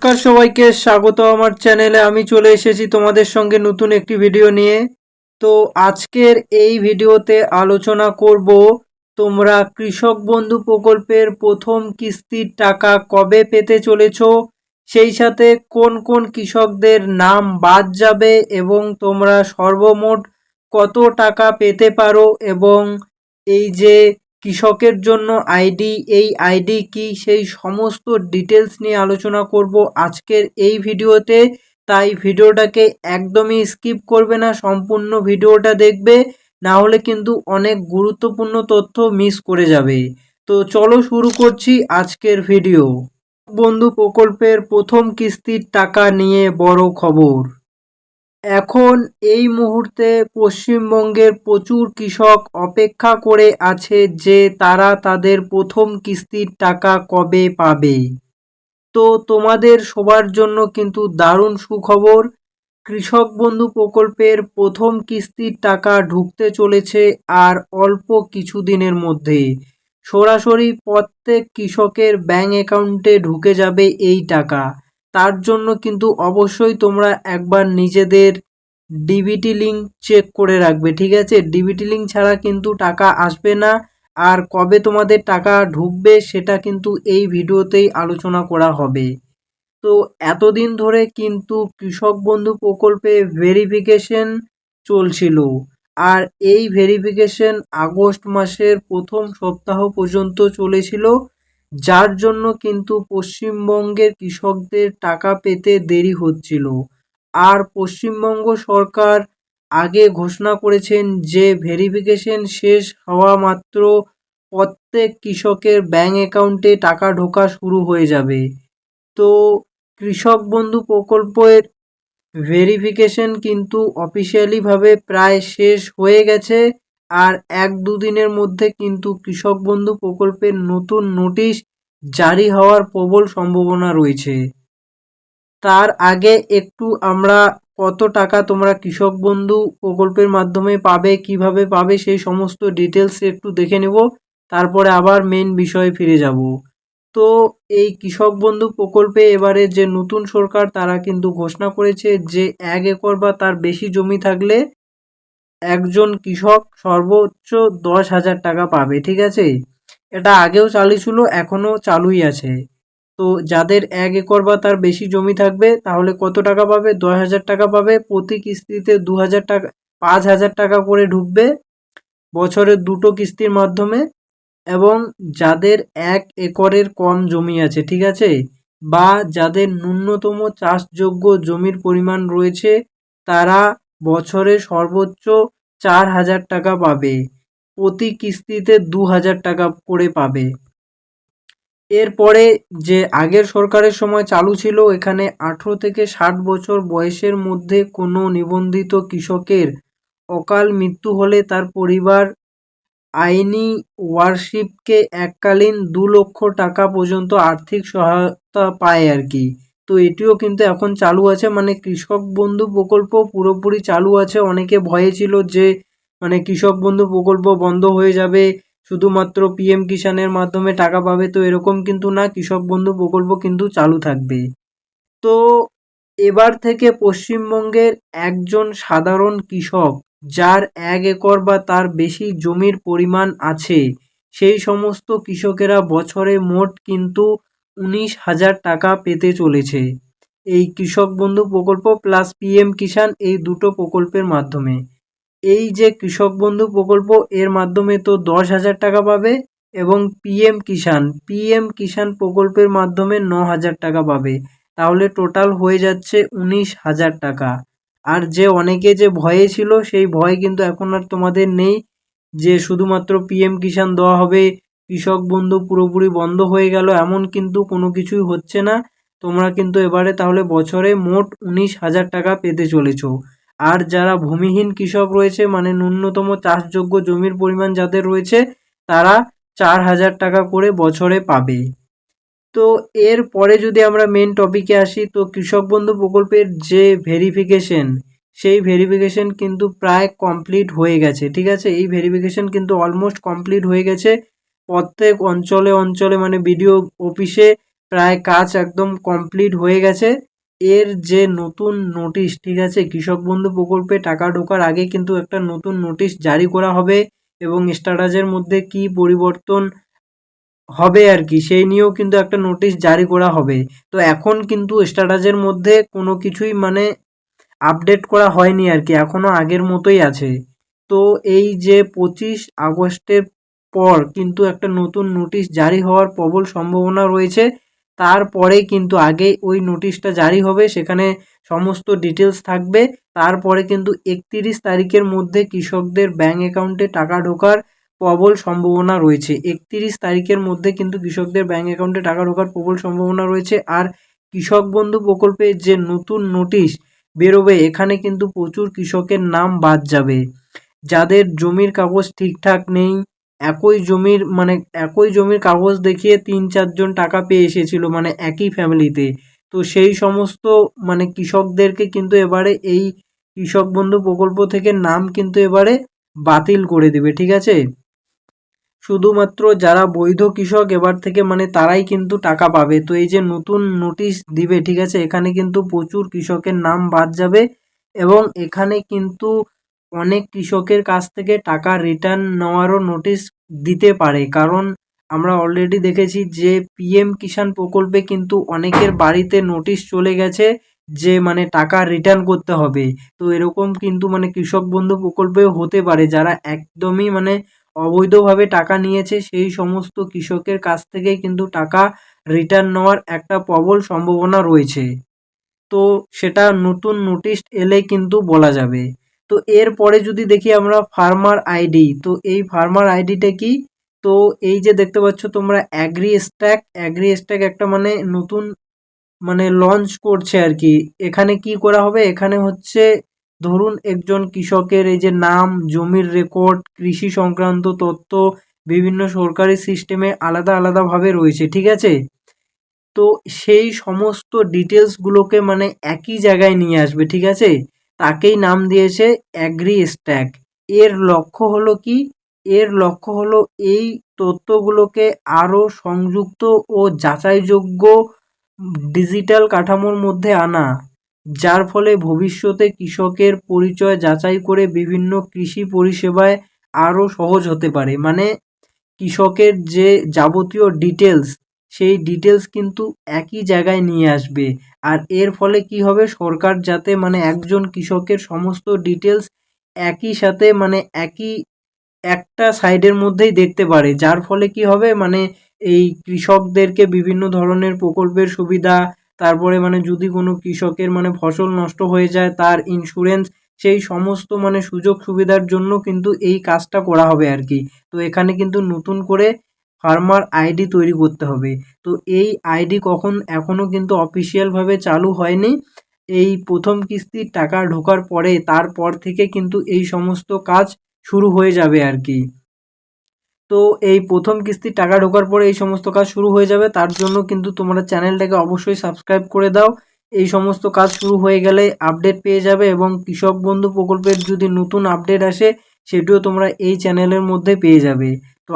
নমস্কার সবাইকে স্বাগত আমার চ্যানেলে। আমি চলে এসেছি তোমাদের সঙ্গে নতুন একটি ভিডিও নিয়ে। তো আজকের এই ভিডিওতে আলোচনা করব তোমরা কৃষক বন্ধু প্রকল্পের প্রথম কিস্তির টাকা কবে পেতে চলেছো, সেই সাথে কোন কোন কৃষকদের নাম বাদ যাবে এবং তোমরা সর্বমোট কত টাকা পেতে পারো, এবং এই যে কৃষকের জন্য আইডি, এই আইডি কি, সেই সমস্ত ডিটেলস নিয়ে আলোচনা করব আজকের এই ভিডিওতে। তাই ভিডিওটাকে একদমই স্কিপ করবে না, সম্পূর্ণ ভিডিওটা দেখবে, না হলে কিন্তু অনেক গুরুত্বপূর্ণ তথ্য মিস করে যাবে। তো চলো শুরু করছি আজকের ভিডিও। বন্ধু প্রকল্পের প্রথম কিস্তির টাকা নিয়ে বড় খবর। এখন এই মুহূর্তে পশ্চিমবঙ্গের প্রচুর কৃষক অপেক্ষা করে আছে যে তারা তাদের প্রথম কিস্তির টাকা কবে পাবে। তো তোমাদের সবার জন্য কিন্তু দারুণ সুখবর। কৃষক বন্ধু প্রকল্পের প্রথম কিস্তির টাকা ঢুকতে চলেছে আর অল্প কিছুদিনের মধ্যে। সরাসরি প্রত্যেক কৃষকের ব্যাংক অ্যাকাউন্টে ঢুকে যাবে এই টাকা। তার জন্য কিন্তু অবশ্যই তোমরা একবার নিজেদের ডিবিটি লিঙ্ক চেক করে রাখবে, ঠিক আছে? ডিবিটি লিঙ্ক ছাড়া কিন্তু টাকা আসবে না। আর কবে তোমাদের টাকা ঢুকবে সেটা কিন্তু এই ভিডিওতেই আলোচনা করা হবে। তো এতদিন ধরে কিন্তু কৃষক বন্ধু প্রকল্পে ভেরিফিকেশন চলছিল, আর এই ভেরিফিকেশন আগস্ট মাসের প্রথম সপ্তাহ পর্যন্ত চলেছিল, যার জন্য কিন্তু পশ্চিমবঙ্গের কৃষকদের টাকা পেতে দেরি হচ্ছিল। আর পশ্চিমবঙ্গ সরকার আগে ঘোষণা করেছেন যে ভেরিফিকেশন শেষ হওয়া মাত্র প্রত্যেক কৃষকের ব্যাংক অ্যাকাউন্টে টাকা ঢোকা শুরু হয়ে যাবে। তো কৃষক বন্ধু প্রকল্পের ভেরিফিকেশন কিন্তু অফিসিয়ালিভাবে প্রায় শেষ হয়ে গেছে, আর এক দুদিনের মধ্যে কিন্তু কৃষক বন্ধু প্রকল্পের নতুন নোটিশ জারি হওয়ার প্রবল সম্ভাবনা রয়েছে। তার আগে একটু আমরা কত টাকা তোমরা কৃষক বন্ধু প্রকল্পের মাধ্যমে পাবে, কিভাবে পাবে, সেই সমস্ত ডিটেলস একটু দেখে নেব, তারপরে আবার মেন বিষয়ে ফিরে যাব। তো এই কৃষক বন্ধু প্রকল্পে এবারে যে নতুন সরকার তারা কিন্তু ঘোষণা করেছে যে 1 একর বা তার বেশি জমি থাকলে একজন কৃষক সর্বোচ্চ 10,000 টাকা পাবে, ঠিক আছে? এটা আগেও চালু ছিল, এখনও চালুই আছে। তো যাদের 1 একর বা তার বেশি জমি থাকবে তাহলে কত টাকা পাবে? 10,000 টাকা পাবে। প্রতি কিস্তিতে 2,000 টাকা, 5,000 টাকা করে ঢুকবে বছরের দুটো কিস্তির মাধ্যমে। এবং যাদের 1 একরের কম জমি আছে, ঠিক আছে, বা যাদের ন্যূনতম চাষযোগ্য জমির পরিমাণ রয়েছে, তারা বছরে সর্বোচ্চ 4,000 টাকা পাবে। প্রতি কিস্তিতে 2,000 টাকা করে পাবে। এরপরে যে আগের সরকারের সময় চালু ছিল, এখানে 18 থেকে 60 বছর বয়সের মধ্যে কোনো নিবন্ধিত কৃষকের অকাল মৃত্যু হলে তার পরিবার আইনি ওয়ারশিপকে এককালীন 2 লক্ষ টাকা পর্যন্ত আর্থিক সহায়তা পায় আর কি। তো এটিও কিন্তু এখন চালু আছে, মানে কৃষক বন্ধু প্রকল্প পুরোপুরি চালু আছে। অনেকে ভয়ে ছিল যে মানে কৃষক বন্ধু প্রকল্প বন্ধ হয়ে যাবে, শুধুমাত্র পিএম কিষাণের মাধ্যমে টাকা পাবে। তো এরকম কিন্তু না, কৃষক বন্ধু প্রকল্প কিন্তু চালু থাকবে। তো এবার থেকে পশ্চিমবঙ্গের একজন সাধারণ কৃষক যার 1 একর বা তার বেশি জমির পরিমাণ আছে, সেই সমস্ত কৃষকেরা বছরে মোট কিন্তু 19,000 টাকা পেতে চলেছে এই কৃষক বন্ধু প্রকল্প প্লাস পিএম কিষাণ, এই দুটো প্রকল্পের মাধ্যমে। এই যে কৃষক বন্ধু প্রকল্প, এর মাধ্যমে তো 10,000 টাকা পাবে, এবং পিএম কিষাণ প্রকল্পের মাধ্যমে 9,000 টাকা পাবে। তাহলে টোটাল হয়ে যাচ্ছে 19,000 টাকা। আর যে অনেকে যে ভয়ে ছিল, সেই ভয় কিন্তু এখন আর তোমাদের নেই যে শুধুমাত্র পিএম কিষাণ দেওয়া হবে, কৃষক বন্ধু পুরোপুরি বন্ধ হয়ে গেল, এমন কিন্তু কোনো কিছুই হচ্ছে না। তোমরা কিন্তু এবারে তাহলে বছরে মোট 19,000 টাকা পেতে চলেছো। আর যারা ভূমিহীন কৃষক রয়েছে, মানে ন্যূনতম চাষযোগ্য জমির পরিমাণ যাদের রয়েছে, তারা 4,000 টাকা করে বছরে পাবে। তো এর পরে যদি আমরা মেন টপিকে আসি, তো কৃষক বন্ধু প্রকল্পের যে ভেরিফিকেশন, সেই ভেরিফিকেশন কিন্তু প্রায় কমপ্লিট হয়ে গেছে, ঠিক আছে? এই ভেরিফিকেশন কিন্তু অলমোস্ট কমপ্লিট হয়ে গেছে। প্রত্যেক অঞ্চলে অঞ্চলে মানে বিডিও অফিসে প্রায় কাজ একদম কমপ্লিট হয়ে গেছে। এর যে নতুন নোটিশ, ঠিক আছে, কৃষক বন্ধু প্রকল্পে টাকা ঢোকার আগে কিন্তু একটা নতুন নোটিশ জারি করা হবে এবং স্ট্যাটাসের মধ্যে কি পরিবর্তন হবে আর কি সেই নিয়েও কিন্তু একটা নোটিশ জারি করা হবে। তো এখন কিন্তু স্ট্যাটাসের মধ্যে কোনো কিছুই মানে আপডেট করা হয়নি আর কি, এখনও আগের মতোই আছে। তো এই যে 25 আগস্টের পর কিন্তু একটা নতুন নোটিশ জারি হওয়ার প্রবল সম্ভাবনা রয়েছে। তারপরে কিন্তু আগে ওই নোটিশটা জারি হবে, সেখানে সমস্ত ডিটেলস থাকবে। তারপরে কিন্তু 31 তারিখের মধ্যে কৃষকদের ব্যাঙ্ক অ্যাকাউন্টে টাকা ঢোকার প্রবল সম্ভাবনা রয়েছে। 31 তারিখের মধ্যে কিন্তু কৃষকদের ব্যাঙ্ক অ্যাকাউন্টে টাকা ঢোকার প্রবল সম্ভাবনা রয়েছে। আর কৃষক বন্ধু প্রকল্পে যে নতুন নোটিশ বেরোবে, এখানে কিন্তু প্রচুর কৃষকের নাম বাদ যাবে, যাদের জমির কাগজ ঠিকঠাক নেই। একই জমির কাগজ দেখিয়ে 3-4 জন টাকা পেয়ে এসেছিল, মানে একই ফ্যামিলিতে। তো সেই সমস্ত মানে কৃষকদেরকে কিন্তু এবারে এই কৃষক বন্ধু প্রকল্প থেকে নাম কিন্তু এবারে বাতিল করে দেবে, ঠিক আছে। শুধুমাত্র যারা বৈধ কৃষক এবার থেকে মানে তারাই কিন্তু টাকা পাবে। তো এই যে নতুন নোটিশ দিবে, ঠিক আছে, এখানে কিন্তু প্রচুর কৃষকের নাম বাদ যাবে এবং এখানে কিন্তু অনেক কৃষকের কাছ থেকে টাকা রিটার্ন নেওয়ারও নোটিশ দিতে পারে। কারণ আমরা অলরেডি দেখেছি যে পিএম কিষাণ প্রকল্পে কিন্তু অনেকের বাড়িতে নোটিশ চলে গেছে যে মানে টাকা রিটার্ন করতে হবে। তো এরকম কিন্তু মানে কৃষক বন্ধু প্রকল্পেও হতে পারে, যারা একদমই মানে অবৈধভাবে টাকা নিয়েছে সেই সমস্ত কৃষকের কাছ থেকে কিন্তু টাকা রিটার্ন নেওয়ার একটা প্রবল সম্ভাবনা রয়েছে। তো সেটা নতুন নোটিশ এলে কিন্তু বলা যাবে। তো এরপরে যদি দেখি আমরা ফার্মার আইডি, তো এই ফার্মার আইডিটা কি? তো এই যে দেখতে পাচ্ছ তোমরা অ্যাগ্রি স্ট্যাক একটা মানে নতুন মানে লঞ্চ করছে আর কি। এখানে কি করা হবে, এখানে হচ্ছে ধরুন একজন কৃষকের এই যে নাম, জমির রেকর্ড, কৃষি সংক্রান্ত তথ্য বিভিন্ন সরকারি সিস্টেমে আলাদা আলাদাভাবে রয়েছে, ঠিক আছে। তো সেই সমস্ত ডিটেলসগুলোকে মানে একই জায়গায় নিয়ে আসবে, ঠিক আছে। তাকেই নাম দিয়েছে অ্যাগ্রি স্ট্যাক। এর লক্ষ্য হলো কি? এর লক্ষ্য হলো এই তথ্যগুলোকে আরও সংযুক্ত ও যাচাইযোগ্য ডিজিটাল কাঠামোর মধ্যে আনা, যার ফলে ভবিষ্যতে কৃষকের পরিচয় যাচাই করে বিভিন্ন কৃষি পরিষেবায় আরও সহজ হতে পারে। মানে কৃষকের যে যাবতীয় ডিটেলস, সেই ডিটেলস কিন্তু একই জায়গায় নিয়ে আসবে। আর এর ফলে কি হবে, সরকার যাতে মানে একজন কৃষকের সমস্ত ডিটেলস একই সাথে মানে একটা সাইডের মধ্যেই দেখতে পারে, যার ফলে কি হবে মানে এই কৃষকদেরকে বিভিন্ন ধরনের প্রকল্পের সুবিধা, তারপরে মানে যদি কোনো কৃষকের মানে ফসল নষ্ট হয়ে যায় তার ইন্স্যুরেন্স, সেই সমস্ত মানে সুযোগ সুবিধার জন্য কিন্তু এই কাজটা করা হবে আর কি। তো এখানে কিন্তু নতুন করে ফার্মার আইডি তৈরি করতে হবে। তো এই আইডি এখনও কিন্তু অফিসিয়ালভাবে চালু হয়নি। এই প্রথম কিস্তির টাকা ঢোকার পরে তারপর থেকে কিন্তু এই সমস্ত কাজ শুরু হয়ে যাবে আর কি। তো এই প্রথম কিস্তির টাকা ঢোকার পরে এই সমস্ত কাজ শুরু হয়ে যাবে, তার জন্য কিন্তু তোমরা চ্যানেলটাকে অবশ্যই সাবস্ক্রাইব করে দাও। এই সমস্ত কাজ শুরু হয়ে গেলে আপডেট পেয়ে যাবে এবং কৃষক বন্ধু প্রকল্পের যদি নতুন আপডেট আসে সেটিও তোমরা এই চ্যানেলের মধ্যে পেয়ে যাবে। তো